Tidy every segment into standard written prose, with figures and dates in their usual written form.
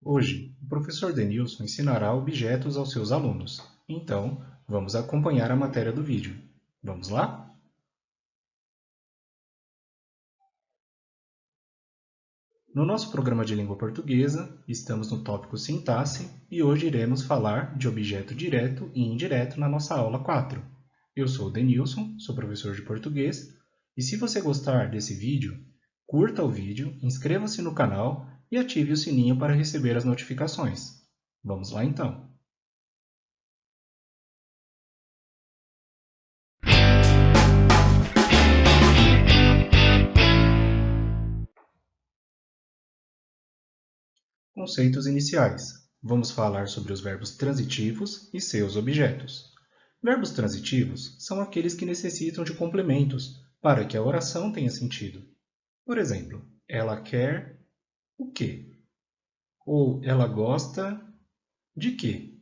Hoje, o professor Denilson ensinará objetos aos seus alunos. Então, vamos acompanhar a matéria do vídeo. Vamos lá? No nosso programa de língua portuguesa, estamos no tópico sintaxe e hoje iremos falar de objeto direto e indireto na nossa aula 4. Eu sou o Denilson, sou professor de português, e se você gostar desse vídeo, curta o vídeo, inscreva-se no canal e ative o sininho para receber as notificações. Vamos lá então! Conceitos iniciais. Vamos falar sobre os verbos transitivos e seus objetos. Verbos transitivos são aqueles que necessitam de complementos para que a oração tenha sentido. Por exemplo, ela quer o quê? Ou ela gosta de quê?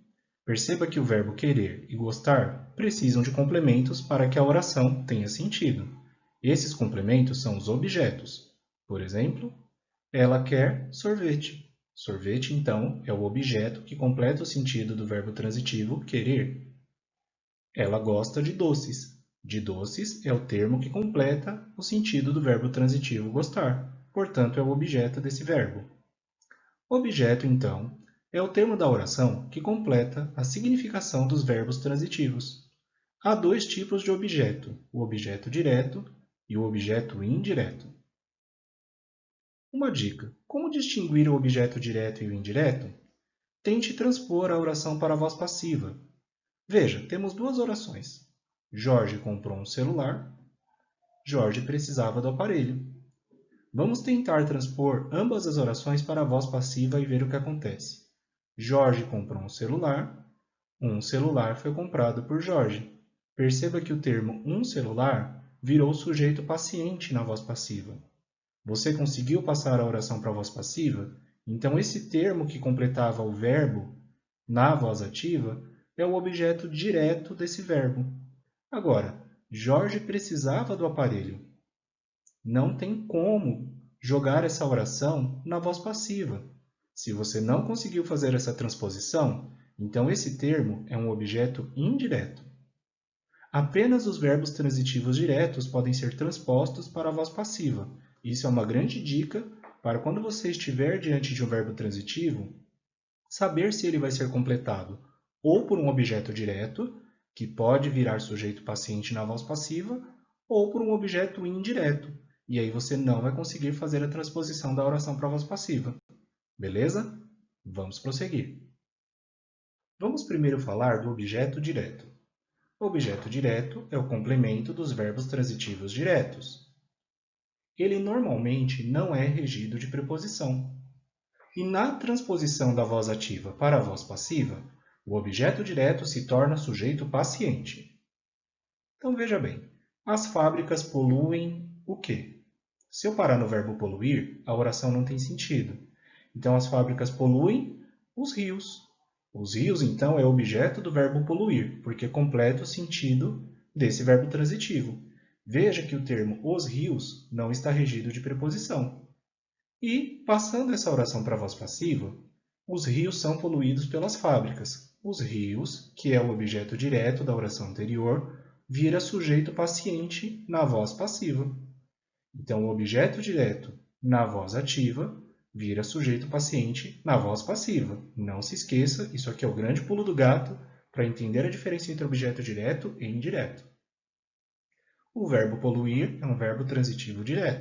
Perceba que o verbo querer e gostar precisam de complementos para que a oração tenha sentido. Esses complementos são os objetos. Por exemplo, ela quer sorvete. Sorvete, então, é o objeto que completa o sentido do verbo transitivo querer. Ela gosta de doces. De doces é o termo que completa o sentido do verbo transitivo gostar. Portanto, é o objeto desse verbo. Objeto, então, é o termo da oração que completa a significação dos verbos transitivos. Há dois tipos de objeto, o objeto direto e o objeto indireto. Uma dica: como distinguir o objeto direto e o indireto? Tente transpor a oração para a voz passiva. Veja, temos duas orações. Jorge comprou um celular. Jorge precisava do aparelho. Vamos tentar transpor ambas as orações para a voz passiva e ver o que acontece. Jorge comprou um celular foi comprado por Jorge. Perceba que o termo um celular virou sujeito paciente na voz passiva. Você conseguiu passar a oração para a voz passiva? Então, esse termo que completava o verbo na voz ativa é o objeto direto desse verbo. Agora, Jorge precisava do aparelho. Não tem como jogar essa oração na voz passiva. Se você não conseguiu fazer essa transposição, então esse termo é um objeto indireto. Apenas os verbos transitivos diretos podem ser transpostos para a voz passiva. Isso é uma grande dica para quando você estiver diante de um verbo transitivo, saber se ele vai ser completado ou por um objeto direto, que pode virar sujeito paciente na voz passiva, ou por um objeto indireto. E aí você não vai conseguir fazer a transposição da oração para a voz passiva. Beleza? Vamos prosseguir. Vamos primeiro falar do objeto direto. O objeto direto é o complemento dos verbos transitivos diretos. Ele normalmente não é regido de preposição. E na transposição da voz ativa para a voz passiva, o objeto direto se torna sujeito paciente. Então veja bem, as fábricas poluem o quê? Se eu parar no verbo poluir, a oração não tem sentido. Então as fábricas poluem os rios. Os rios, então, é objeto do verbo poluir, porque completa o sentido desse verbo transitivo. Veja que o termo os rios não está regido de preposição. E, passando essa oração para a voz passiva, os rios são poluídos pelas fábricas. Os rios, que é o objeto direto da oração anterior, vira sujeito paciente na voz passiva. Então, o objeto direto na voz ativa vira sujeito paciente na voz passiva. Não se esqueça, isso aqui é o grande pulo do gato para entender a diferença entre objeto direto e indireto. O verbo poluir é um verbo transitivo direto.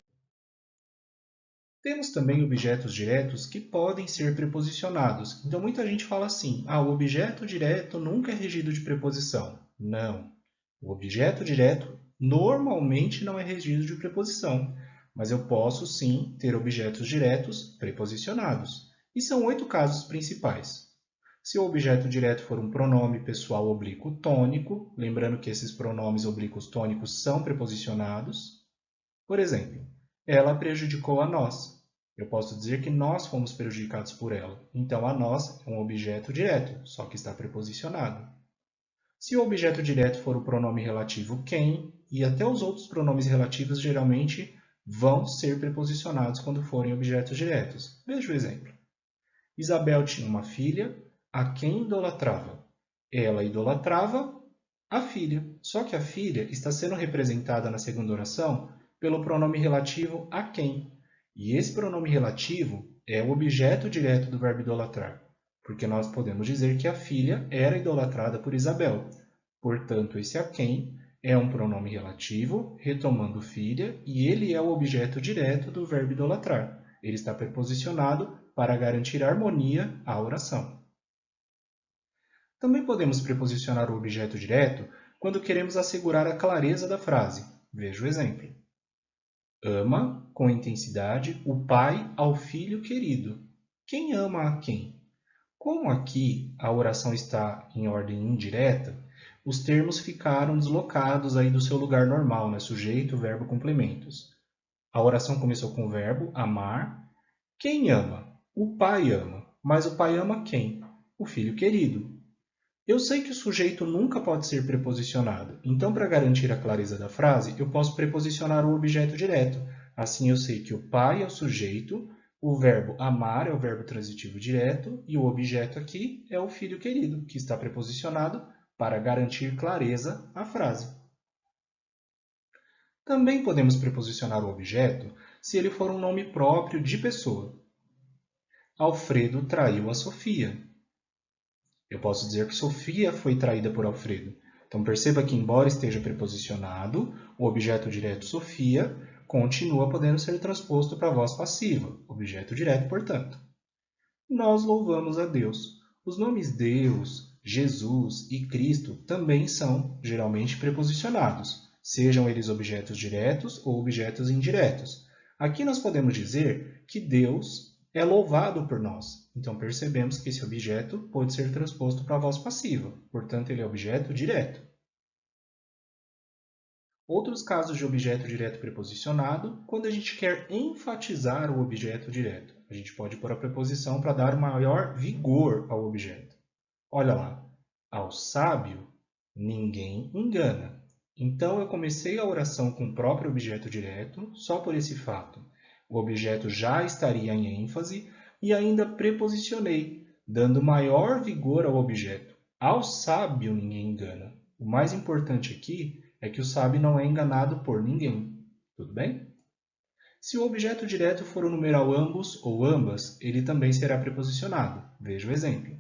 Temos também objetos diretos que podem ser preposicionados. Então, muita gente fala assim, o objeto direto nunca é regido de preposição. Não. O objeto direto normalmente não é regido de preposição, mas eu posso sim ter objetos diretos preposicionados. E são 8 casos principais. Se o objeto direto for um pronome pessoal oblíquo tônico, lembrando que esses pronomes oblíquos tônicos são preposicionados. Por exemplo, ela prejudicou a nós. Eu posso dizer que nós fomos prejudicados por ela. Então, a nós é um objeto direto, só que está preposicionado. Se o objeto direto for o pronome relativo quem, e até os outros pronomes relativos geralmente vão ser preposicionados quando forem objetos diretos. Veja o exemplo. Isabel tinha uma filha, a quem idolatrava. Ela idolatrava a filha. Só que a filha está sendo representada na segunda oração pelo pronome relativo a quem. E esse pronome relativo é o objeto direto do verbo idolatrar, porque nós podemos dizer que a filha era idolatrada por Isabel. Portanto, esse a quem é um pronome relativo, retomando filha, e ele é o objeto direto do verbo idolatrar. Ele está preposicionado para garantir harmonia à oração. Também podemos preposicionar o objeto direto quando queremos assegurar a clareza da frase. Veja o exemplo. Ama, com intensidade, o pai ao filho querido. Quem ama a quem? Como aqui a oração está em ordem indireta, os termos ficaram deslocados aí do seu lugar normal, né? Sujeito, verbo, complementos. A oração começou com o verbo amar. Quem ama? O pai ama. Mas o pai ama quem? O filho querido. Eu sei que o sujeito nunca pode ser preposicionado, então para garantir a clareza da frase, eu posso preposicionar o objeto direto. Assim eu sei que o pai é o sujeito, o verbo amar é o verbo transitivo direto e o objeto aqui é o filho querido, que está preposicionado para garantir clareza à frase. Também podemos preposicionar o objeto se ele for um nome próprio de pessoa. Alfredo traiu a Sofia. Eu posso dizer que Sofia foi traída por Alfredo. Então perceba que, embora esteja preposicionado, o objeto direto Sofia continua podendo ser transposto para a voz passiva, objeto direto, portanto. Nós louvamos a Deus. Os nomes Deus, Jesus e Cristo também são geralmente preposicionados, sejam eles objetos diretos ou objetos indiretos. Aqui nós podemos dizer que Deus é louvado por nós. Então percebemos que esse objeto pode ser transposto para a voz passiva, portanto ele é objeto direto. Outros casos de objeto direto preposicionado, quando a gente quer enfatizar o objeto direto. A gente pode pôr a preposição para dar maior vigor ao objeto. Olha lá, ao sábio ninguém engana. Então eu comecei a oração com o próprio objeto direto, só por esse fato. O objeto já estaria em ênfase e ainda preposicionei, dando maior vigor ao objeto. Ao sábio ninguém engana. O mais importante aqui é que o sábio não é enganado por ninguém. Tudo bem? Se o objeto direto for o numeral ambos ou ambas, ele também será preposicionado. Veja o exemplo.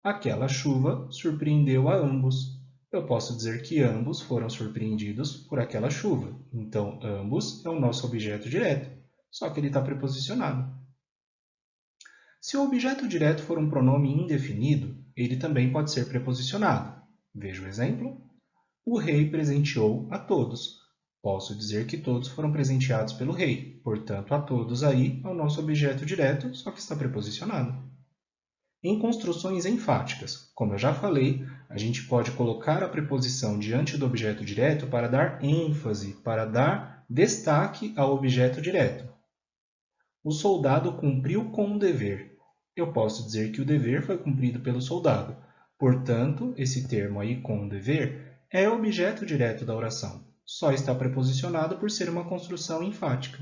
Aquela chuva surpreendeu a ambos. Eu posso dizer que ambos foram surpreendidos por aquela chuva. Então, ambos é o nosso objeto direto, só que ele está preposicionado. Se o objeto direto for um pronome indefinido, ele também pode ser preposicionado. Veja o exemplo. O rei presenteou a todos. Posso dizer que todos foram presenteados pelo rei. Portanto, a todos aí é o nosso objeto direto, só que está preposicionado. Em construções enfáticas, como eu já falei, a gente pode colocar a preposição diante do objeto direto para dar ênfase, para dar destaque ao objeto direto. O soldado cumpriu com o dever. Eu posso dizer que o dever foi cumprido pelo soldado. Portanto, esse termo aí, com o dever, é o objeto direto da oração. Só está preposicionado por ser uma construção enfática.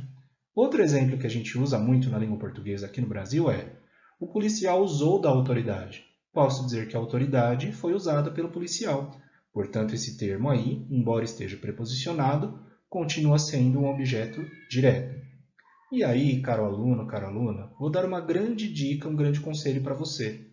Outro exemplo que a gente usa muito na língua portuguesa aqui no Brasil é: o policial usou da autoridade. Posso dizer que a autoridade foi usada pelo policial. Portanto, esse termo aí, embora esteja preposicionado, continua sendo um objeto direto. E aí, caro aluno, cara aluna, vou dar uma grande dica, um grande conselho para você.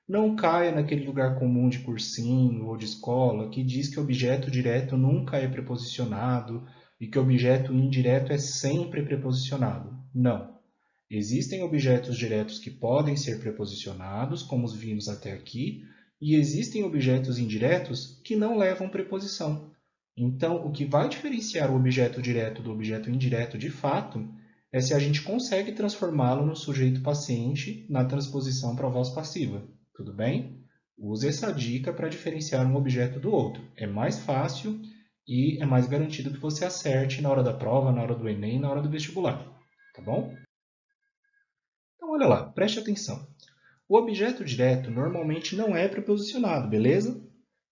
Não caia naquele lugar comum de cursinho ou de escola que diz que objeto direto nunca é preposicionado e que objeto indireto é sempre preposicionado. Não. Existem objetos diretos que podem ser preposicionados, como os vimos até aqui, e existem objetos indiretos que não levam preposição. Então, o que vai diferenciar o objeto direto do objeto indireto de fato é se a gente consegue transformá-lo no sujeito paciente na transposição para a voz passiva. Tudo bem? Use essa dica para diferenciar um objeto do outro. É mais fácil e é mais garantido que você acerte na hora da prova, na hora do Enem, na hora do vestibular. Tá bom? Então, olha lá, preste atenção. O objeto direto normalmente não é preposicionado, beleza?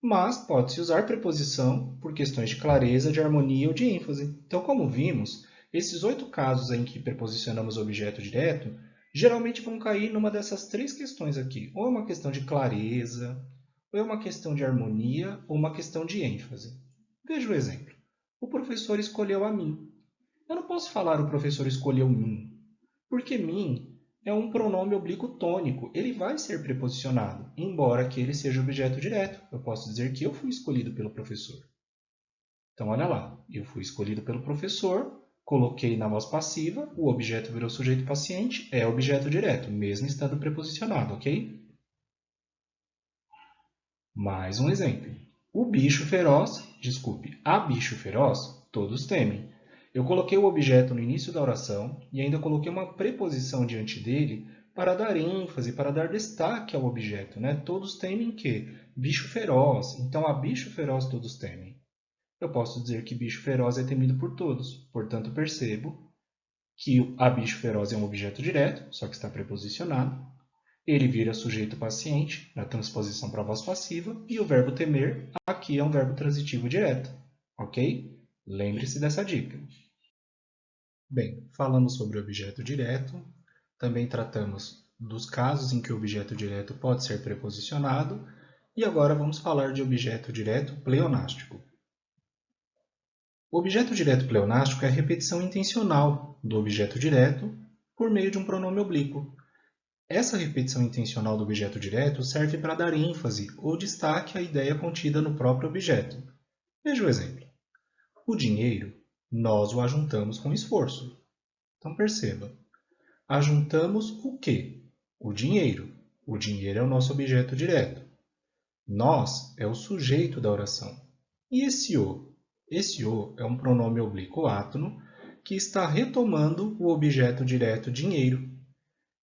Mas pode-se usar preposição por questões de clareza, de harmonia ou de ênfase. Então, como vimos, esses 8 casos em que preposicionamos o objeto direto geralmente vão cair numa dessas três questões aqui. Ou é uma questão de clareza, ou é uma questão de harmonia, ou uma questão de ênfase. Veja o exemplo. O professor escolheu a mim. Eu não posso falar o professor escolheu mim, porque mim é um pronome oblíquo tônico. Ele vai ser preposicionado, embora que ele seja objeto direto. Eu posso dizer que eu fui escolhido pelo professor. Então, olha lá. Eu fui escolhido pelo professor, coloquei na voz passiva, o objeto virou sujeito paciente, é objeto direto, mesmo estando preposicionado, ok? Mais um exemplo. O bicho feroz, desculpe, a bicho feroz, todos temem. Eu coloquei o objeto no início da oração e ainda coloquei uma preposição diante dele para dar ênfase, para dar destaque ao objeto, né? Todos temem que? Bicho feroz. Então, a bicho feroz todos temem. Eu posso dizer que bicho feroz é temido por todos. Portanto, percebo que a bicho feroz é um objeto direto, só que está preposicionado. Ele vira sujeito paciente na transposição para a voz passiva e o verbo temer aqui é um verbo transitivo direto, ok? Lembre-se dessa dica. Bem, falamos sobre o objeto direto, também tratamos dos casos em que o objeto direto pode ser preposicionado e agora vamos falar de objeto direto pleonástico. O objeto direto pleonástico é a repetição intencional do objeto direto por meio de um pronome oblíquo. Essa repetição intencional do objeto direto serve para dar ênfase ou destaque à ideia contida no próprio objeto. Veja o exemplo. O dinheiro, nós o ajuntamos com esforço. Então perceba, ajuntamos o quê? O dinheiro. O dinheiro é o nosso objeto direto. Nós é o sujeito da oração. E esse o? Esse o é um pronome oblíquo átono que está retomando o objeto direto dinheiro.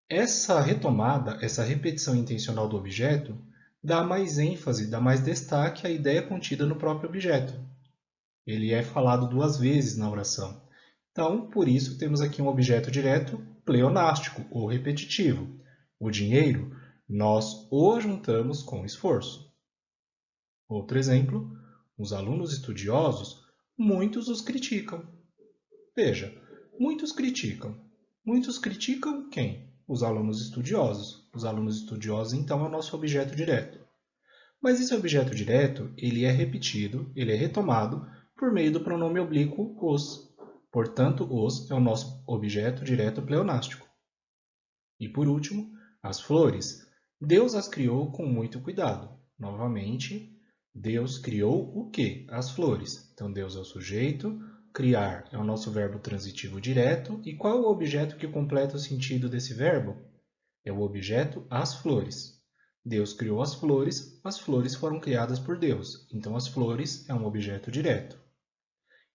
Essa retomada, essa repetição intencional do objeto, dá mais ênfase, dá mais destaque à ideia contida no próprio objeto. Ele é falado duas vezes na oração. Então, por isso, temos aqui um objeto direto pleonástico ou repetitivo. O dinheiro, nós o ajuntamos com esforço. Outro exemplo, os alunos estudiosos, muitos os criticam. Veja, muitos criticam. Muitos criticam quem? Os alunos estudiosos. Os alunos estudiosos, então, é o nosso objeto direto. Mas esse objeto direto, ele é repetido, ele é retomado por meio do pronome oblíquo os. Portanto, os é o nosso objeto direto pleonástico. E por último, as flores. Deus as criou com muito cuidado. Novamente, Deus criou o quê? As flores. Então, Deus é o sujeito, criar é o nosso verbo transitivo direto. E qual é o objeto que completa o sentido desse verbo? É o objeto as flores. Deus criou as flores foram criadas por Deus. Então, as flores é um objeto direto.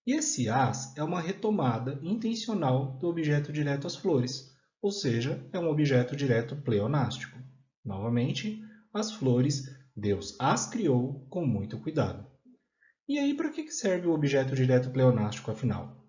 E esse as é uma retomada intencional do objeto direto as flores, ou seja, é um objeto direto pleonástico. Novamente, as flores, Deus as criou com muito cuidado. E aí, para que serve o objeto direto pleonástico, afinal?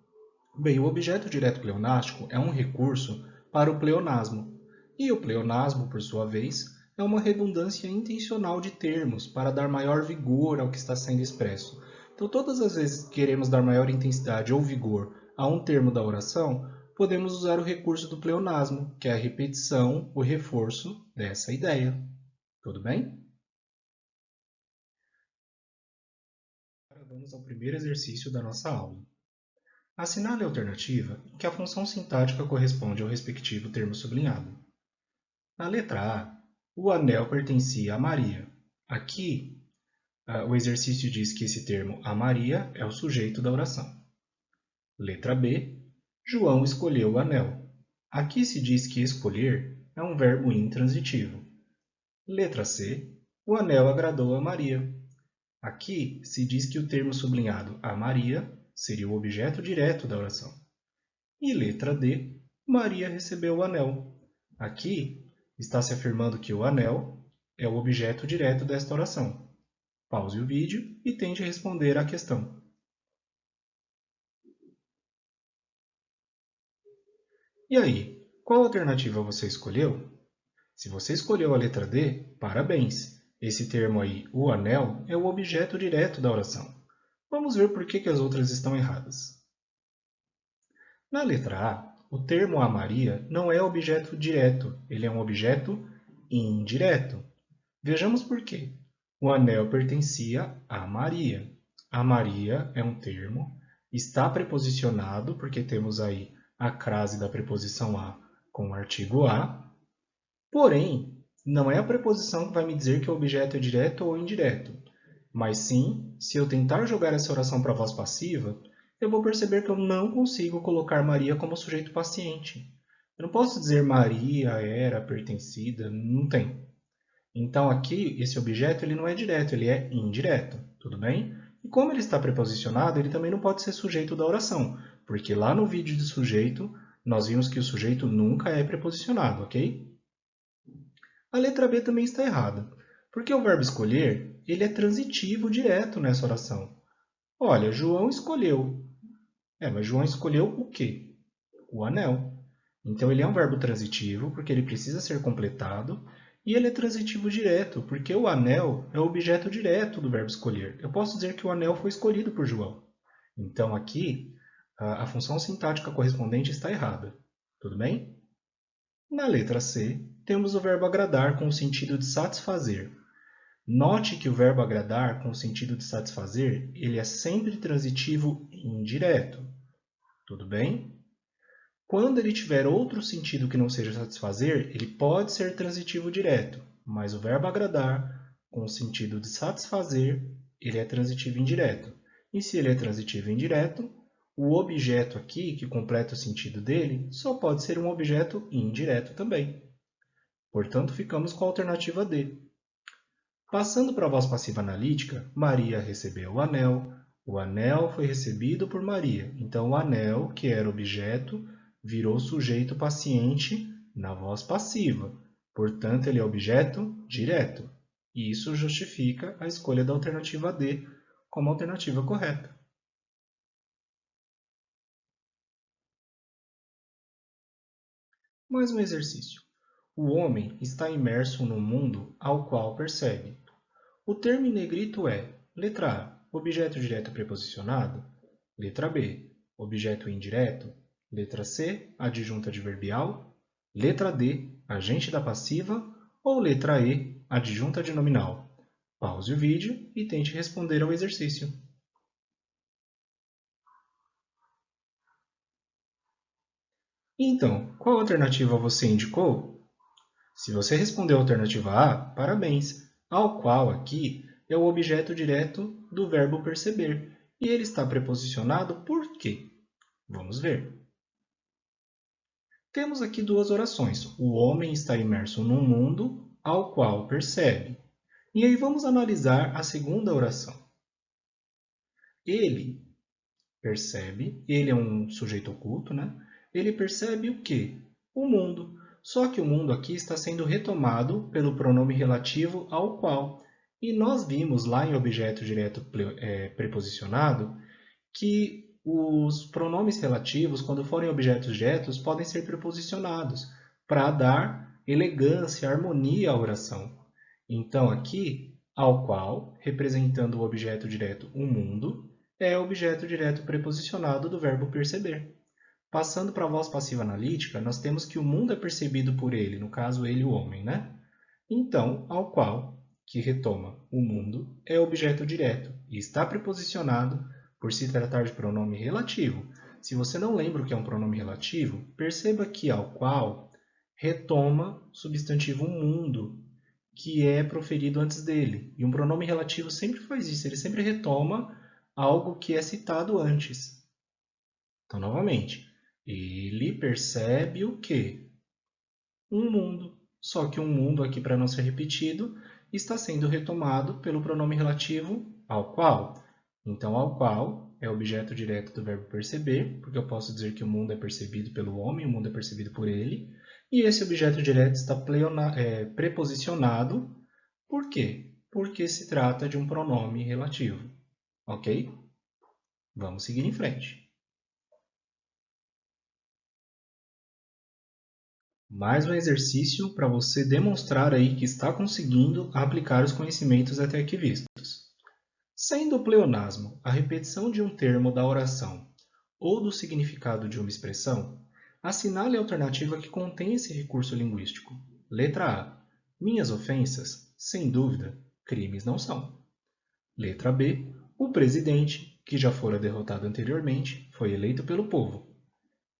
Bem, o objeto direto pleonástico é um recurso para o pleonasmo. E o pleonasmo, por sua vez, é uma redundância intencional de termos para dar maior vigor ao que está sendo expresso. Então, todas as vezes que queremos dar maior intensidade ou vigor a um termo da oração, podemos usar o recurso do pleonasmo, que é a repetição, o reforço dessa ideia. Tudo bem? Agora vamos ao primeiro exercício da nossa aula. Assinale a alternativa em que a função sintática corresponde ao respectivo termo sublinhado. Na letra A, o anel pertencia a Maria. Aqui, o exercício diz que esse termo a Maria é o sujeito da oração. Letra B, João escolheu o anel. Aqui se diz que escolher é um verbo intransitivo. Letra C, o anel agradou a Maria. Aqui se diz que o termo sublinhado a Maria seria o objeto direto da oração. E letra D, Maria recebeu o anel. Aqui está se afirmando que o anel é o objeto direto desta oração. Pause o vídeo e tente responder à questão. E aí, qual alternativa você escolheu? Se você escolheu a letra D, parabéns! Esse termo aí, o anel, é o objeto direto da oração. Vamos ver por que as outras estão erradas. Na letra A, o termo a Maria não é objeto direto, ele é um objeto indireto. Vejamos por quê. O anel pertencia a Maria. A Maria é um termo, está preposicionado, porque temos aí a crase da preposição a com o artigo a, porém, não é a preposição que vai me dizer que o objeto é direto ou indireto, mas sim, se eu tentar jogar essa oração para a voz passiva, eu vou perceber que eu não consigo colocar Maria como sujeito paciente. Eu não posso dizer Maria era pertencida, não tem. Então aqui, esse objeto ele não é direto, ele é indireto, tudo bem? E como ele está preposicionado, ele também não pode ser sujeito da oração, porque lá no vídeo de sujeito, nós vimos que o sujeito nunca é preposicionado, ok? A letra B também está errada, porque o verbo escolher, ele é transitivo direto nessa oração. Olha, João escolheu. Mas João escolheu o quê? O anel. Então ele é um verbo transitivo, porque ele precisa ser completado, e ele é transitivo direto, porque o anel é o objeto direto do verbo escolher. Eu posso dizer que o anel foi escolhido por João. Então aqui, a função sintática correspondente está errada. Tudo bem? Na letra C, temos o verbo agradar com o sentido de satisfazer. Note que o verbo agradar com o sentido de satisfazer, ele é sempre transitivo indireto. Tudo bem? Quando ele tiver outro sentido que não seja satisfazer, ele pode ser transitivo direto, mas o verbo agradar, com o sentido de satisfazer, ele é transitivo indireto. E se ele é transitivo indireto, o objeto aqui, que completa o sentido dele, só pode ser um objeto indireto também. Portanto, ficamos com a alternativa D. Passando para a voz passiva analítica, Maria recebeu o anel foi recebido por Maria. Então, o anel, que era objeto, virou sujeito paciente na voz passiva. Portanto, ele é objeto direto. E isso justifica a escolha da alternativa D como alternativa correta. Mais um exercício. O homem está imerso no mundo ao qual percebe. O termo em negrito é: letra A, objeto direto preposicionado; letra B, objeto indireto; letra C, adjunta adverbial; letra D, agente da passiva; ou letra E, adjunta de nominal. Pause o vídeo e tente responder ao exercício. Então, qual alternativa você indicou? Se você respondeu a alternativa A, parabéns! Ao qual aqui é o objeto direto do verbo perceber. E ele está preposicionado por quê? Vamos ver. Temos aqui duas orações. O homem está imerso num mundo ao qual percebe. E aí vamos analisar a segunda oração. Ele percebe, ele é um sujeito oculto, né? Ele percebe o quê? O mundo. Só que o mundo aqui está sendo retomado pelo pronome relativo ao qual. E nós vimos lá em objeto direto preposicionado que os pronomes relativos, quando forem objetos diretos, podem ser preposicionados para dar elegância, harmonia à oração. Então, aqui, ao qual, representando o objeto direto o mundo, é o objeto direto preposicionado do verbo perceber. Passando para a voz passiva analítica, nós temos que o mundo é percebido por ele, no caso, ele, o homem, né? Então, ao qual, que retoma o mundo, é objeto direto e está preposicionado por se tratar de pronome relativo. Se você não lembra o que é um pronome relativo, perceba que ao qual retoma o substantivo mundo, que é proferido antes dele. E um pronome relativo sempre faz isso, ele sempre retoma algo que é citado antes. Então, novamente, ele percebe o quê? Um mundo. Só que um mundo aqui, para não ser repetido, está sendo retomado pelo pronome relativo ao qual. Então, ao qual é objeto direto do verbo perceber, porque eu posso dizer que o mundo é percebido pelo homem, o mundo é percebido por ele. E esse objeto direto está preposicionado. Por quê? Porque se trata de um pronome relativo. Ok? Vamos seguir em frente. Mais um exercício para você demonstrar aí que está conseguindo aplicar os conhecimentos até aqui vistos. Sendo o pleonasmo a repetição de um termo da oração ou do significado de uma expressão, Assinale a alternativa que contém esse recurso linguístico. Letra A. Minhas ofensas, sem dúvida, crimes não são. Letra B. O presidente, que já fora derrotado anteriormente, foi eleito pelo povo.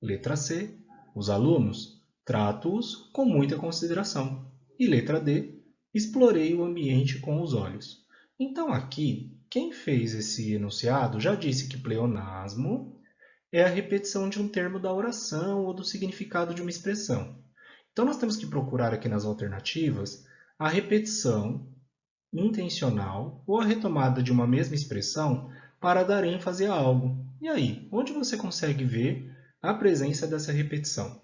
Letra C. Os alunos, trato-os com muita consideração. E letra D. Explorei o ambiente com os olhos. Então aqui, quem fez esse enunciado já disse que pleonasmo é a repetição de um termo da oração ou do significado de uma expressão. Então nós temos que procurar aqui nas alternativas a repetição intencional ou a retomada de uma mesma expressão para dar ênfase a algo. E aí, onde você consegue ver a presença dessa repetição?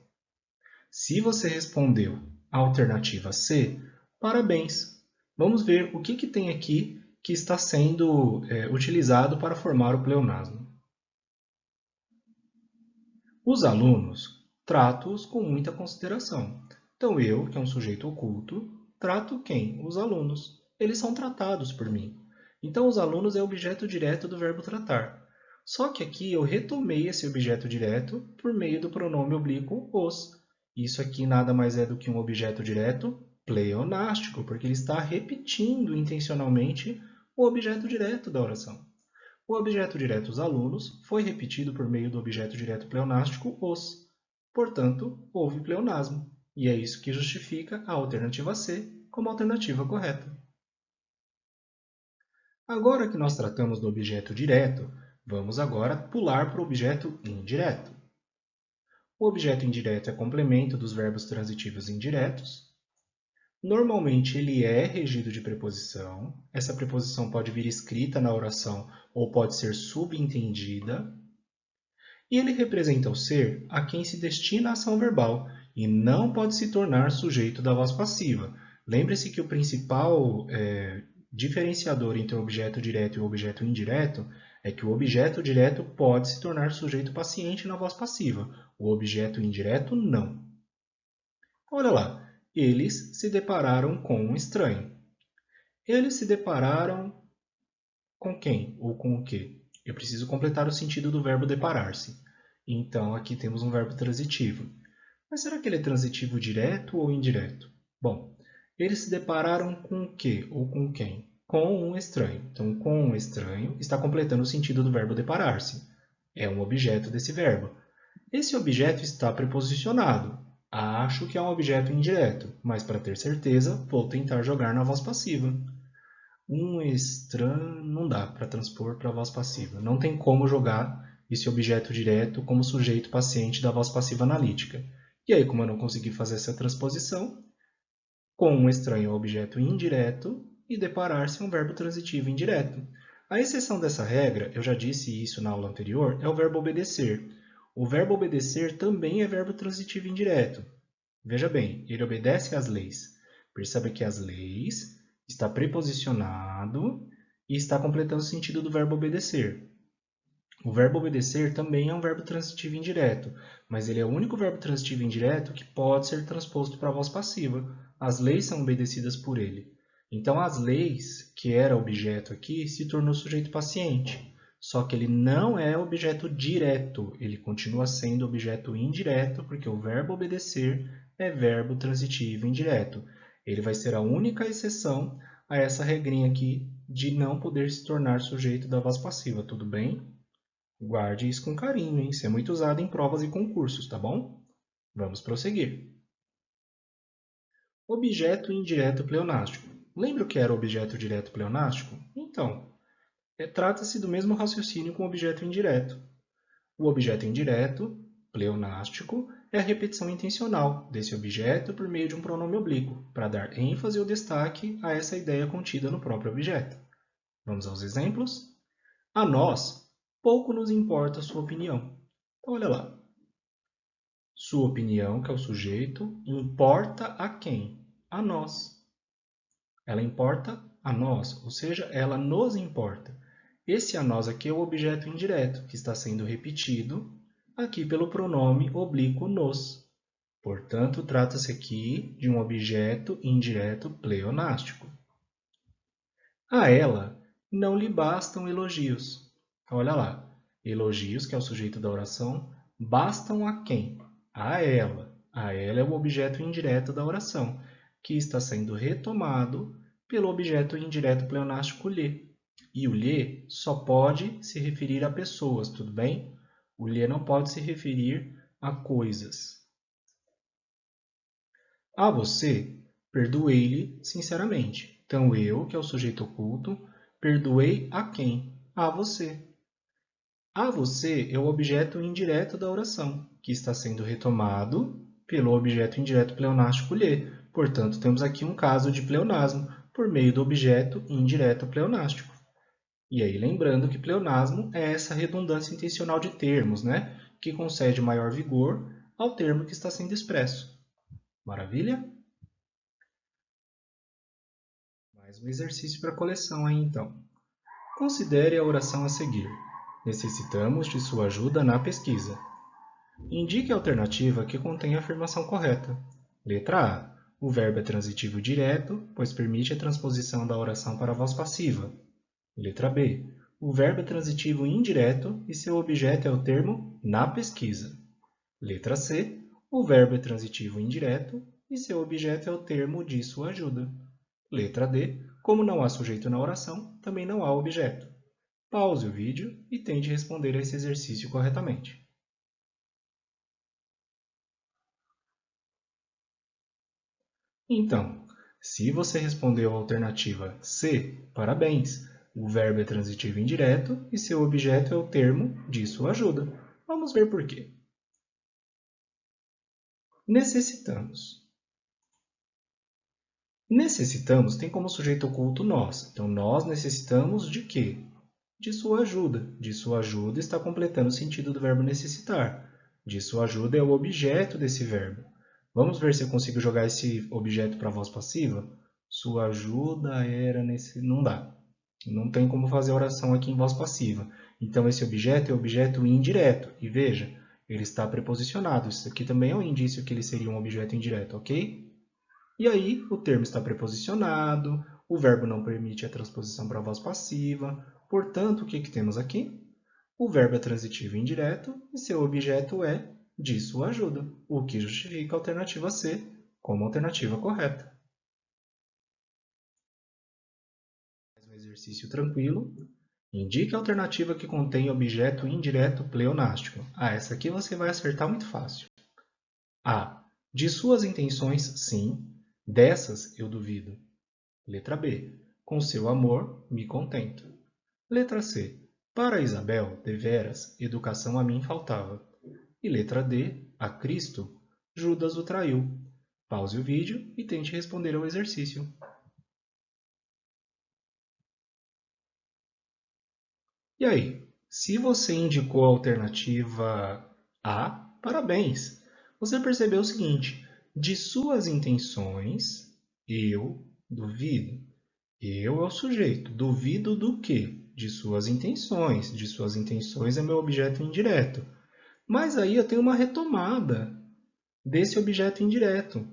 Se você respondeu a alternativa C, parabéns! Vamos ver o que tem aqui que está sendo utilizado para formar o pleonasmo. Os alunos, trato-os com muita consideração. Então eu, que é um sujeito oculto, trato quem? Os alunos. Eles são tratados por mim. Então os alunos é objeto direto do verbo tratar. Só que aqui eu retomei esse objeto direto por meio do pronome oblíquo os. Isso aqui nada mais é do que um objeto direto pleonástico, porque ele está repetindo intencionalmente o objeto direto da oração. O objeto direto os alunos foi repetido por meio do objeto direto pleonástico os. Portanto, houve pleonasmo. E é isso que justifica a alternativa C como alternativa correta. Agora que nós tratamos do objeto direto, vamos agora pular para o objeto indireto. O objeto indireto é complemento dos verbos transitivos indiretos. Normalmente ele é regido de preposição. Essa preposição pode vir escrita na oração ou pode ser subentendida. E ele representa o ser a quem se destina a ação verbal e não pode se tornar sujeito da voz passiva. Lembre-se que o principal diferenciador entre o objeto direto e o objeto indireto é que o objeto direto pode se tornar sujeito paciente na voz passiva. O objeto indireto, não. Olha lá, eles se depararam com um estranho. Eles se depararam com quem ou com o quê? Eu preciso completar o sentido do verbo deparar-se. Então, aqui temos um verbo transitivo. Mas será que ele é transitivo direto ou indireto? Bom, eles se depararam com o quê ou com quem? Com um estranho. Então, com um estranho está completando o sentido do verbo deparar-se. É um objeto desse verbo. Esse objeto está preposicionado. Acho que é um objeto indireto, mas para ter certeza, vou tentar jogar na voz passiva. Um estranho não dá para transpor para a voz passiva. Não tem como jogar esse objeto direto como sujeito paciente da voz passiva analítica. E aí, como eu não consegui fazer essa transposição, com um estranho objeto indireto e deparar-se é um verbo transitivo indireto. A exceção dessa regra, eu já disse isso na aula anterior, é o verbo obedecer. O verbo obedecer também é verbo transitivo indireto. Veja bem, ele obedece às leis. Perceba que as leis está preposicionado e está completando o sentido do verbo obedecer. O verbo obedecer também é um verbo transitivo indireto, mas ele é o único verbo transitivo indireto que pode ser transposto para a voz passiva. As leis são obedecidas por ele. Então, as leis, que era objeto aqui, se tornou sujeito paciente. Só que ele não é objeto direto, ele continua sendo objeto indireto, porque o verbo obedecer é verbo transitivo indireto. Ele vai ser a única exceção a essa regrinha aqui de não poder se tornar sujeito da voz passiva, tudo bem? Guarde isso com carinho, hein? Isso é muito usado em provas e concursos, tá bom? Vamos prosseguir. Objeto indireto pleonástico. Lembra o que era o objeto direto pleonástico? Então, trata-se do mesmo raciocínio com o objeto indireto. O objeto indireto, pleonástico, é a repetição intencional desse objeto por meio de um pronome oblíquo, para dar ênfase ou destaque a essa ideia contida no próprio objeto. Vamos aos exemplos? A nós, pouco nos importa a sua opinião. Então, olha lá. Sua opinião, que é o sujeito, importa a quem? A nós. Ela importa a nós, ou seja, ela nos importa. Esse a nós aqui é o objeto indireto, que está sendo repetido aqui pelo pronome oblíquo nos. Portanto, trata-se aqui de um objeto indireto pleonástico. A ela não lhe bastam elogios. Olha lá, elogios, que é o sujeito da oração, bastam a quem? a ela. A ela é o objeto indireto da oração, que está sendo retomado pelo objeto indireto pleonástico lhe. E o lhe só pode se referir a pessoas, tudo bem? O lhe não pode se referir a coisas. A você, perdoei-lhe sinceramente. Então, eu, que é o sujeito oculto, perdoei a quem? A você. A você é o objeto indireto da oração, que está sendo retomado pelo objeto indireto pleonástico lhe. Portanto, temos aqui um caso de pleonasmo, por meio do objeto indireto pleonástico. E aí, lembrando que pleonasmo é essa redundância intencional de termos, né? Que concede maior vigor ao termo que está sendo expresso. Maravilha? Mais um exercício para a coleção aí, então. Considere a oração a seguir. Necessitamos de sua ajuda na pesquisa. Indique a alternativa que contém a afirmação correta. Letra A. O verbo é transitivo direto, pois permite a transposição da oração para a voz passiva. Letra B. O verbo é transitivo indireto e seu objeto é o termo na pesquisa. Letra C. O verbo é transitivo indireto e seu objeto é o termo de sua ajuda. Letra D. Como não há sujeito na oração, também não há objeto. Pause o vídeo e tente responder a esse exercício corretamente. Então, se você respondeu a alternativa C, parabéns! O verbo é transitivo indireto e seu objeto é o termo de sua ajuda. Vamos ver por quê. Necessitamos. Necessitamos tem como sujeito oculto nós. Então, nós necessitamos de quê? De sua ajuda. De sua ajuda está completando o sentido do verbo necessitar. De sua ajuda é o objeto desse verbo. Vamos ver se eu consigo jogar esse objeto para a voz passiva? Sua ajuda era nesse... Não dá. Não tem como fazer oração aqui em voz passiva. Então, esse objeto é objeto indireto. E veja, ele está preposicionado. Isso aqui também é um indício que ele seria um objeto indireto, ok? E aí, o termo está preposicionado, o verbo não permite a transposição para a voz passiva. Portanto, o que temos aqui? O verbo é transitivo indireto e seu objeto é de sua ajuda, o que justifica a alternativa C como alternativa correta. Mais um exercício tranquilo. Indique a alternativa que contém objeto indireto pleonástico. Essa aqui você vai acertar muito fácil. A. De suas intenções, sim. Dessas, eu duvido. Letra B. Com seu amor, me contento. Letra C. Para Isabel, deveras, educação a mim faltava. E letra D. A Cristo, Judas o traiu. Pause o vídeo e tente responder ao exercício. E aí, se você indicou a alternativa A, parabéns! Você percebeu o seguinte: de suas intenções, eu duvido. Eu é o sujeito. Duvido do quê? De suas intenções. De suas intenções é meu objeto indireto. Mas aí eu tenho uma retomada desse objeto indireto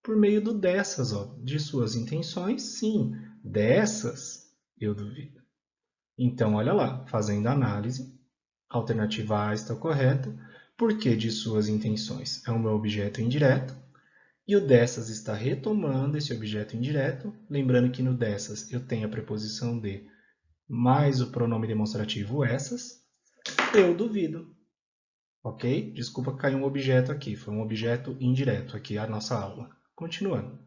por meio do dessas. Ó. De suas intenções, sim. Dessas, eu duvido. Então, olha lá, fazendo a análise, a alternativa A está correta, porque de suas intenções é o meu objeto indireto, e o dessas está retomando esse objeto indireto, lembrando que no dessas eu tenho a preposição de mais o pronome demonstrativo essas, eu duvido. Ok? Desculpa que caiu um objeto aqui, foi um objeto indireto aqui a nossa aula. Continuando.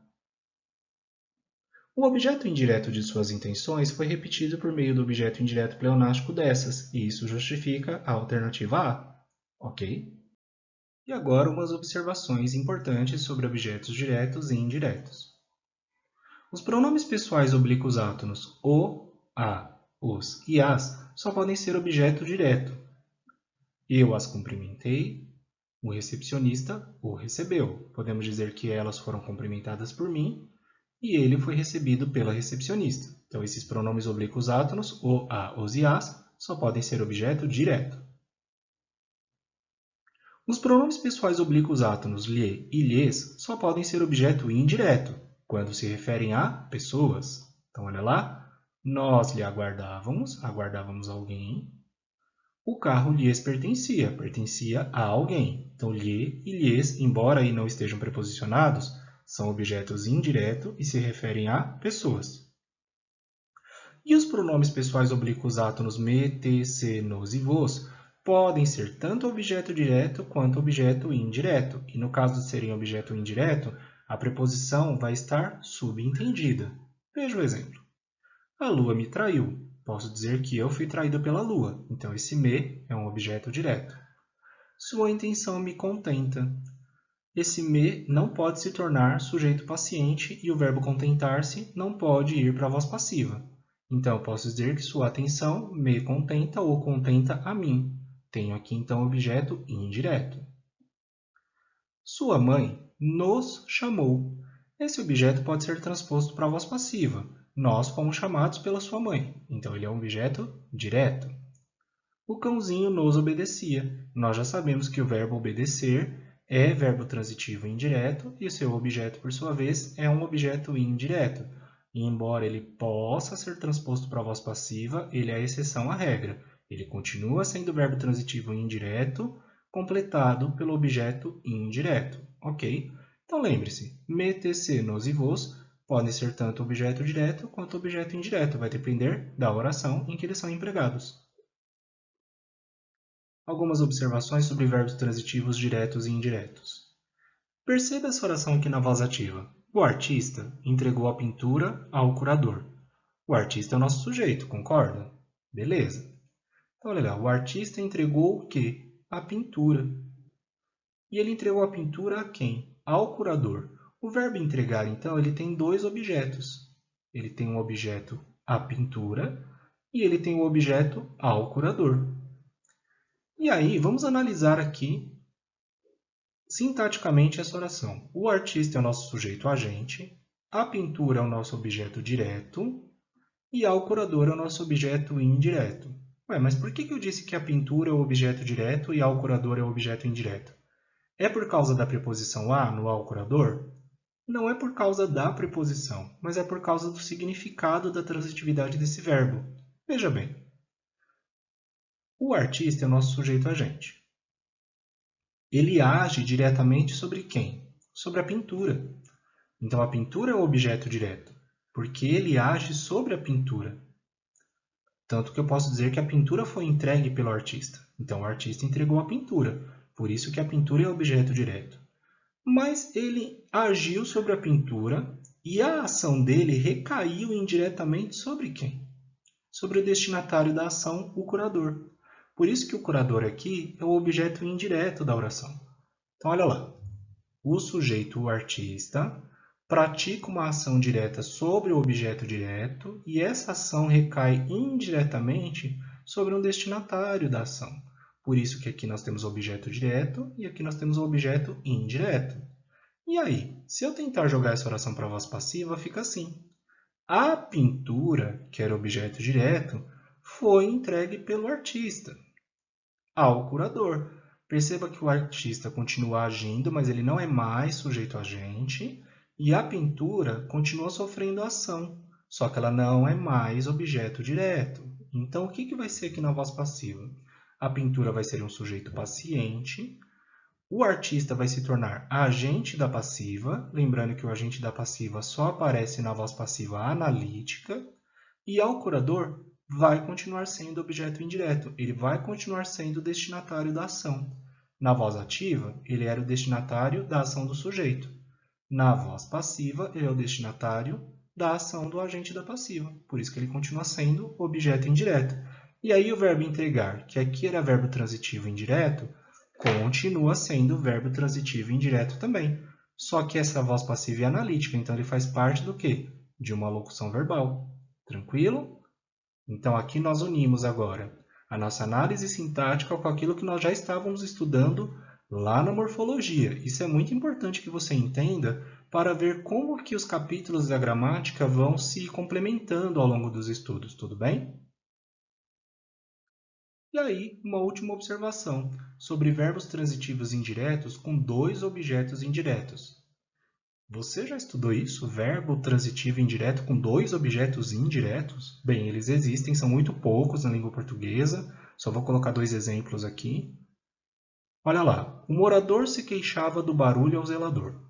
O objeto indireto de suas intenções foi repetido por meio do objeto indireto pleonástico dessas, e isso justifica a alternativa A. Ok? E agora umas observações importantes sobre objetos diretos e indiretos. Os pronomes pessoais oblíquos átonos o, a, os e as só podem ser objeto direto. Eu as cumprimentei, o recepcionista o recebeu. Podemos dizer que elas foram cumprimentadas por mim e ele foi recebido pela recepcionista. Então, esses pronomes oblíquos átonos, o, a, os e as, só podem ser objeto direto. Os pronomes pessoais oblíquos átonos lhe e lhes só podem ser objeto indireto, quando se referem a pessoas. Então, olha lá, nós lhe aguardávamos alguém. O carro lhes pertencia a alguém. Então, lhe e lhes, embora aí não estejam preposicionados, são objetos indiretos e se referem a pessoas. E os pronomes pessoais oblíquos átonos me, te, se, nos e vos podem ser tanto objeto direto quanto objeto indireto. E no caso de serem objeto indireto, a preposição vai estar subentendida. Veja o exemplo. A lua me traiu. Posso dizer que eu fui traído pela lua. Então, esse me é um objeto direto. Sua intenção me contenta. Esse me não pode se tornar sujeito paciente e o verbo contentar-se não pode ir para a voz passiva. Então, eu posso dizer que sua atenção me contenta ou contenta a mim. Tenho aqui, então, objeto indireto. Sua mãe nos chamou. Esse objeto pode ser transposto para a voz passiva. Nós fomos chamados pela sua mãe. Então, ele é um objeto direto. O cãozinho nos obedecia. Nós já sabemos que o verbo obedecer é verbo transitivo indireto e o seu objeto, por sua vez, é um objeto indireto. E embora ele possa ser transposto para a voz passiva, ele é a exceção à regra. Ele continua sendo verbo transitivo indireto, completado pelo objeto indireto. Ok? Então lembre-se, me, te, se, nos e vos podem ser tanto objeto direto quanto objeto indireto. Vai depender da oração em que eles são empregados. Algumas observações sobre verbos transitivos diretos e indiretos. Perceba essa oração aqui na voz ativa. O artista entregou a pintura ao curador. O artista é o nosso sujeito, concorda? Beleza. Então, olha lá, o artista entregou o quê? A pintura. E ele entregou a pintura a quem? Ao curador. O verbo entregar, então, ele tem dois objetos. Ele tem um objeto, a pintura, e ele tem o objeto, ao curador. E aí, vamos analisar aqui sintaticamente essa oração. O artista é o nosso sujeito agente, a pintura é o nosso objeto direto e ao curador é o nosso objeto indireto. Ué, mas por que eu disse que a pintura é o objeto direto e ao curador é o objeto indireto? É por causa da preposição a no ao curador? Não é por causa da preposição, mas é por causa do significado da transitividade desse verbo. Veja bem, o artista é o nosso sujeito agente. Ele age diretamente sobre quem? Sobre a pintura. Então, a pintura é o objeto direto, porque ele age sobre a pintura. Tanto que eu posso dizer que a pintura foi entregue pelo artista. Então, o artista entregou a pintura, por isso que a pintura é objeto direto. Mas ele agiu sobre a pintura e a ação dele recaiu indiretamente sobre quem? Sobre o destinatário da ação, o curador. Por isso que o curador aqui é o objeto indireto da oração. Então, olha lá. O sujeito, o artista, pratica uma ação direta sobre o objeto direto e essa ação recai indiretamente sobre um destinatário da ação. Por isso que aqui nós temos o objeto direto e aqui nós temos o objeto indireto. E aí, se eu tentar jogar essa oração para a voz passiva, fica assim. A pintura, que era objeto direto, foi entregue pelo artista ao curador. Perceba que o artista continua agindo, mas ele não é mais sujeito agente, e a pintura continua sofrendo ação, só que ela não é mais objeto direto. Então, o que vai ser aqui na voz passiva? A pintura vai ser um sujeito paciente, o artista vai se tornar agente da passiva, lembrando que o agente da passiva só aparece na voz passiva analítica, e ao curador vai continuar sendo objeto indireto, ele vai continuar sendo o destinatário da ação. Na voz ativa, ele era o destinatário da ação do sujeito. Na voz passiva, ele é o destinatário da ação do agente da passiva, por isso que ele continua sendo objeto indireto. E aí o verbo entregar, que aqui era verbo transitivo indireto, continua sendo verbo transitivo indireto também. Só que essa voz passiva é analítica, então ele faz parte do quê? De uma locução verbal. Tranquilo? Então, aqui nós unimos agora a nossa análise sintática com aquilo que nós já estávamos estudando lá na morfologia. Isso é muito importante que você entenda para ver como que os capítulos da gramática vão se complementando ao longo dos estudos, tudo bem? E aí, uma última observação sobre verbos transitivos indiretos com dois objetos indiretos. Você já estudou isso? Verbo transitivo indireto com dois objetos indiretos? Bem, eles existem, são muito poucos na língua portuguesa. Só vou colocar dois exemplos aqui. Olha lá, o morador se queixava do barulho ao zelador.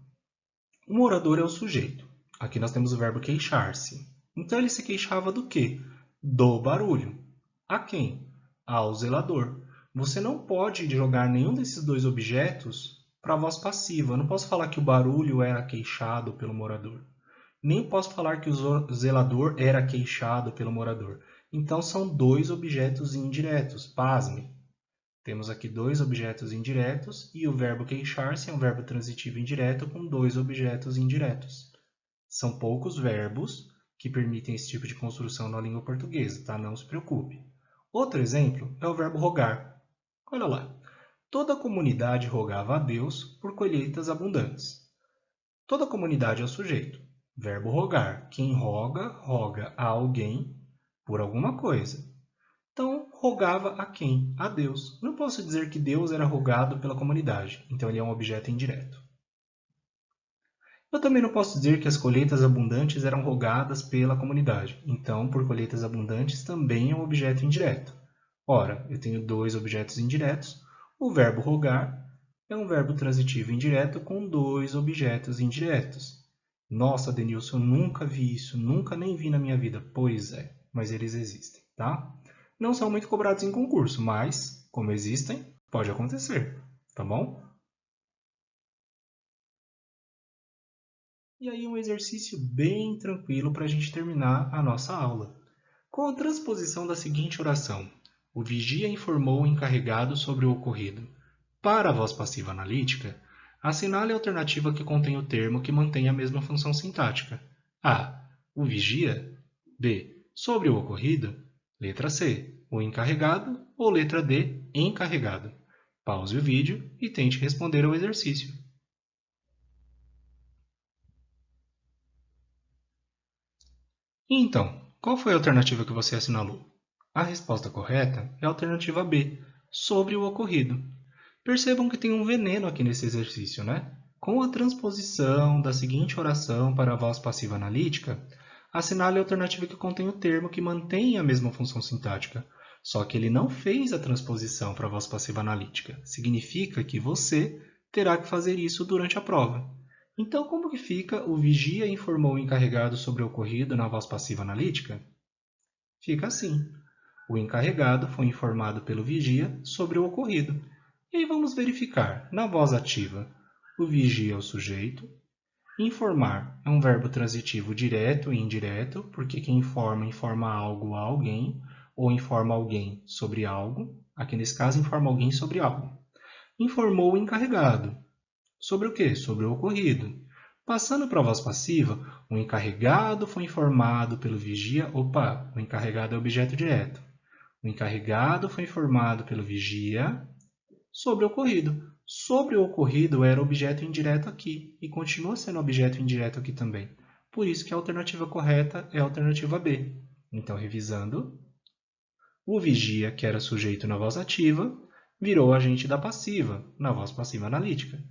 O morador é o sujeito. Aqui nós temos o verbo queixar-se. Então ele se queixava do quê? Do barulho. A quem? Ao zelador. Você não pode jogar nenhum desses dois objetos para a voz passiva. Eu não posso falar que o barulho era queixado pelo morador. Nem posso falar que o zelador era queixado pelo morador. Então são dois objetos indiretos. Pasme. Temos aqui dois objetos indiretos e o verbo queixar-se é um verbo transitivo indireto com dois objetos indiretos. São poucos verbos que permitem esse tipo de construção na língua portuguesa, tá? Não se preocupe. Outro exemplo é o verbo rogar. Olha lá. Toda a comunidade rogava a Deus por colheitas abundantes. Toda a comunidade é o sujeito. Verbo rogar. Quem roga, roga a alguém por alguma coisa. Então, rogava a quem? A Deus. Não posso dizer que Deus era rogado pela comunidade, então ele é um objeto indireto. Eu também não posso dizer que as colheitas abundantes eram rogadas pela comunidade, então, por colheitas abundantes também é um objeto indireto. Ora, eu tenho dois objetos indiretos. O verbo rogar é um verbo transitivo indireto com dois objetos indiretos. Nossa, Denilson, eu nunca vi isso, nunca nem vi na minha vida. Pois é, mas eles existem, tá? Não são muito cobrados em concurso, mas, como existem, pode acontecer, tá bom? E aí um exercício bem tranquilo para a gente terminar a nossa aula. Com a transposição da seguinte oração, o vigia informou o encarregado sobre o ocorrido. Para a voz passiva analítica, assinale a alternativa que contém o termo que mantém a mesma função sintática. A. O vigia. B. Sobre o ocorrido. Letra C. O encarregado. Ou letra D. Encarregado. Pause o vídeo e tente responder ao exercício. E então, qual foi a alternativa que você assinalou? A resposta correta é a alternativa B. Sobre o ocorrido. Percebam que tem um veneno aqui nesse exercício, né? Com a transposição da seguinte oração para a voz passiva analítica, assinale a alternativa que contém o termo que mantém a mesma função sintática, só que ele não fez a transposição para a voz passiva analítica. Significa que você terá que fazer isso durante a prova. Então, como que fica o vigia informou o encarregado sobre o ocorrido na voz passiva analítica? Fica assim. O encarregado foi informado pelo vigia sobre o ocorrido. E aí vamos verificar. Na voz ativa, o vigia é o sujeito. Informar é um verbo transitivo direto e indireto, porque quem informa algo a alguém, ou informa alguém sobre algo. Aqui nesse caso, informa alguém sobre algo. Informou o encarregado. Sobre o quê? Sobre o ocorrido. Passando para a voz passiva, o encarregado foi informado pelo vigia. Opa, o encarregado é objeto direto. O encarregado foi informado pelo vigia sobre o ocorrido. Sobre o ocorrido era objeto indireto aqui e continua sendo objeto indireto aqui também. Por isso que a alternativa correta é a alternativa B. Então, revisando, o vigia, que era sujeito na voz ativa, virou agente da passiva, na voz passiva analítica.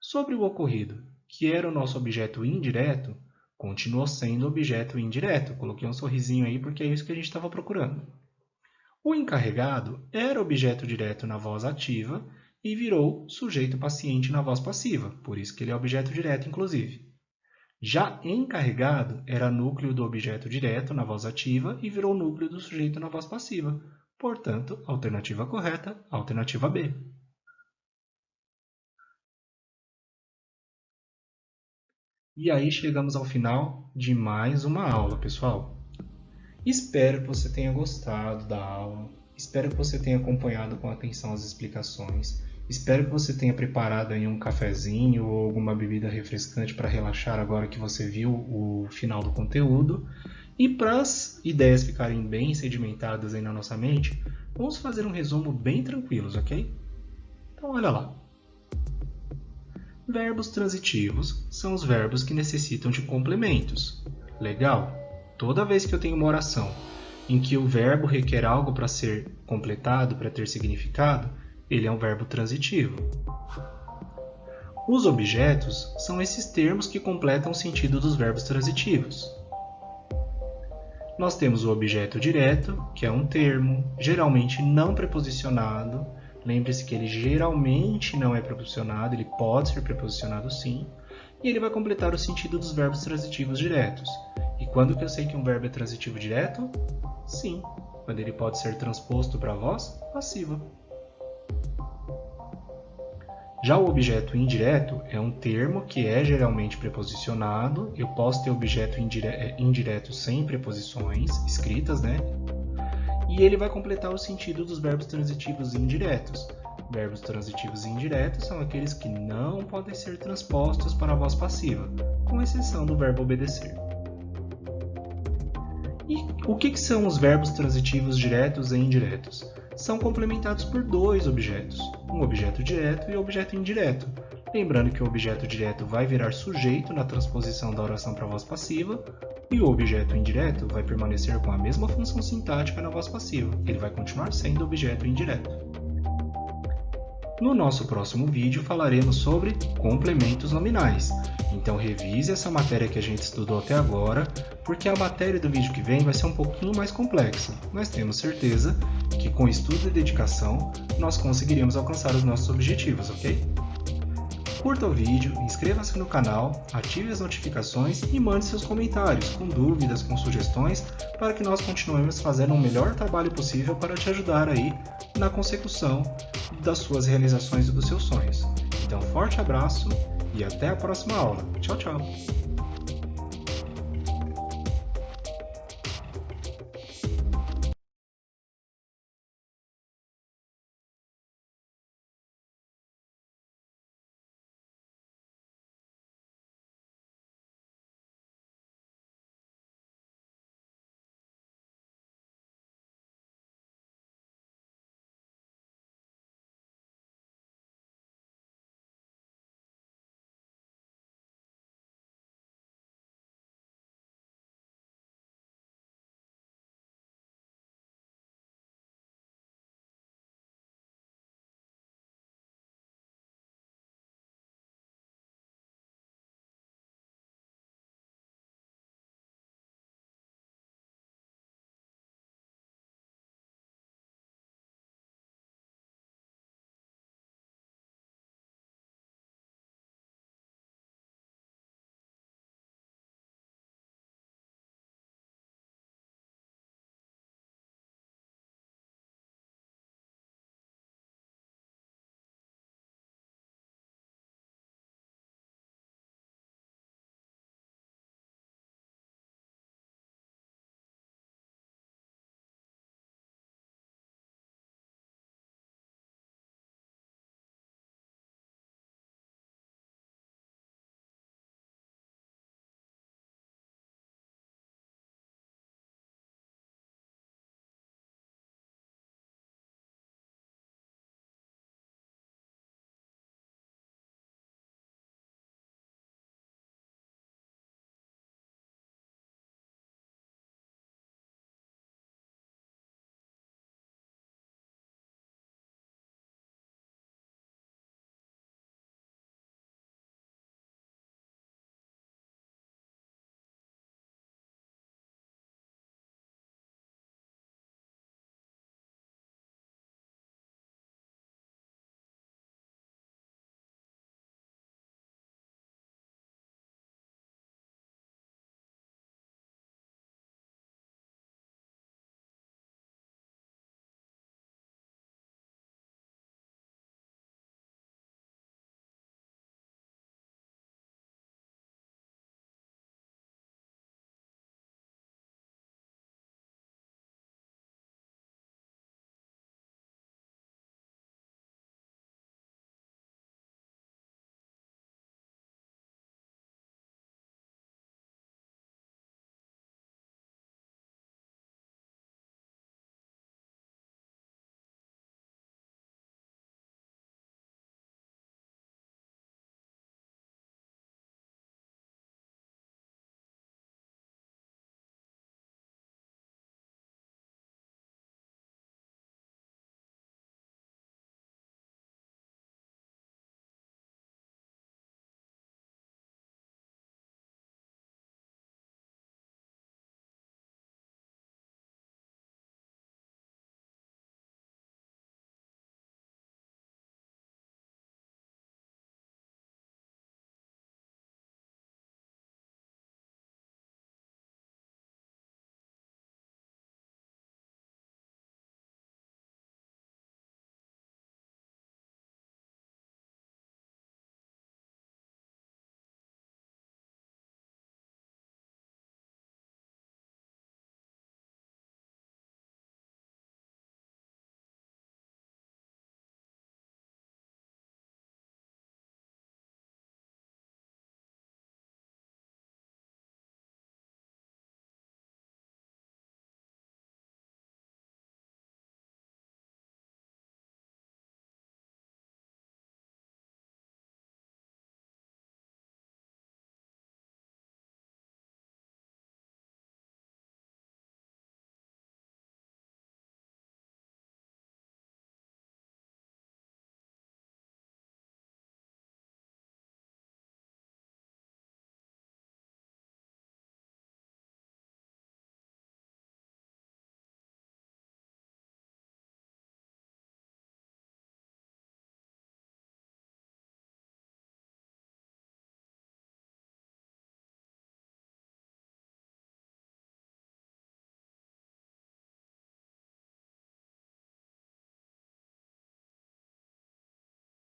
Sobre o ocorrido, que era o nosso objeto indireto, continuou sendo objeto indireto. Coloquei um sorrisinho aí porque é isso que a gente estava procurando. O encarregado era objeto direto na voz ativa e virou sujeito paciente na voz passiva, por isso que ele é objeto direto, inclusive. Já encarregado era núcleo do objeto direto na voz ativa e virou núcleo do sujeito na voz passiva. Portanto, alternativa correta, alternativa B. E aí chegamos ao final de mais uma aula, pessoal. Espero que você tenha gostado da aula, espero que você tenha acompanhado com atenção as explicações, espero que você tenha preparado aí um cafezinho ou alguma bebida refrescante para relaxar agora que você viu o final do conteúdo. E para as ideias ficarem bem sedimentadas aí na nossa mente, vamos fazer um resumo bem tranquilos, ok? Então olha lá. Verbos transitivos são os verbos que necessitam de complementos. Legal? Toda vez que eu tenho uma oração em que o verbo requer algo para ser completado, para ter significado, ele é um verbo transitivo. Os objetos são esses termos que completam o sentido dos verbos transitivos. Nós temos o objeto direto, que é um termo, geralmente não preposicionado. Lembre-se que ele geralmente não é preposicionado, ele pode ser preposicionado sim, e ele vai completar o sentido dos verbos transitivos diretos. E quando que eu sei que um verbo é transitivo direto? Sim, quando ele pode ser transposto para a voz passiva. Já o objeto indireto é um termo que é geralmente preposicionado. Eu posso ter objeto indireto sem preposições escritas, né? E ele vai completar o sentido dos verbos transitivos indiretos. Verbos transitivos indiretos são aqueles que não podem ser transpostos para a voz passiva, com exceção do verbo obedecer. E o que são os verbos transitivos diretos e indiretos? São complementados por dois objetos, um objeto direto e um objeto indireto. Lembrando que o objeto direto vai virar sujeito na transposição da oração para a voz passiva, e o objeto indireto vai permanecer com a mesma função sintática na voz passiva, ele vai continuar sendo objeto indireto. No nosso próximo vídeo falaremos sobre complementos nominais. Então revise essa matéria que a gente estudou até agora, porque a matéria do vídeo que vem vai ser um pouquinho mais complexa, mas temos certeza que com estudo e dedicação nós conseguiremos alcançar os nossos objetivos, ok? Curta o vídeo, inscreva-se no canal, ative as notificações e mande seus comentários, com dúvidas, com sugestões, para que nós continuemos fazendo o melhor trabalho possível para te ajudar aí na consecução das suas realizações e dos seus sonhos. Então, forte abraço e até a próxima aula. Tchau, tchau!